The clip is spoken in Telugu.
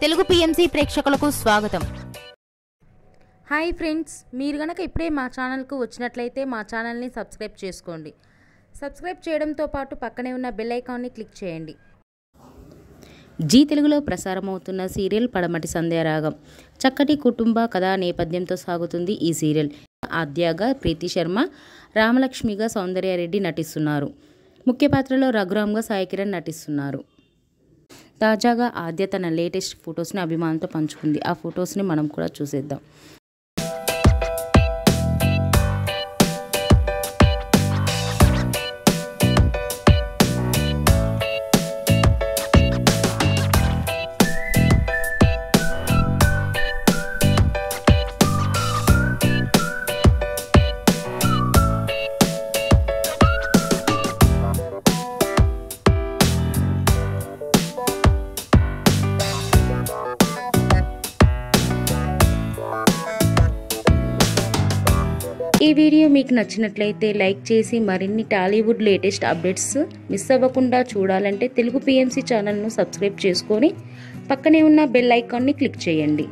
తెలుగు పిఎంసి ప్రేక్షకులకు స్వాగతం. హాయ్ ఫ్రెండ్స్, మీరు గనక ఇప్పుడే మా ఛానల్కు వచ్చినట్లయితే మా ఛానల్ని సబ్స్క్రైబ్ చేసుకోండి. సబ్స్క్రైబ్ చేయడంతో పాటు పక్కనే ఉన్న బెల్ ఐకాన్ని క్లిక్ చేయండి. జీ తెలుగులో ప్రసారమవుతున్న సీరియల్ పడమటి సంధ్యారాగం చక్కటి కుటుంబ కథా నేపథ్యంతో సాగుతుంది. ఈ సీరియల్ ఆద్యగా ప్రీతి శర్మ, రామలక్ష్మిగా సౌందర్యారెడ్డి నటిస్తున్నారు. ముఖ్య పాత్రలో రఘురామ్గా సాయి కిరణ్ నటిస్తున్నారు. తాజాగా ఆద్య తన లేటెస్ట్ ఫొటోస్ని అభిమానులతో పంచుకుంది. ఆ ఫొటోస్ని మనం కూడా చూసేద్దాం. ఈ వీడియో మీకు నచ్చినట్లయితే లైక్ చేసి మరిన్ని టాలీవుడ్ లేటెస్ట్ అప్డేట్స్ మిస్ అవ్వకుండా చూడాలంటే తెలుగు పిఎంసి ఛానల్ను సబ్స్క్రైబ్ చేసుకొని పక్కనే ఉన్న బెల్ ఐకాన్ని క్లిక్ చేయండి.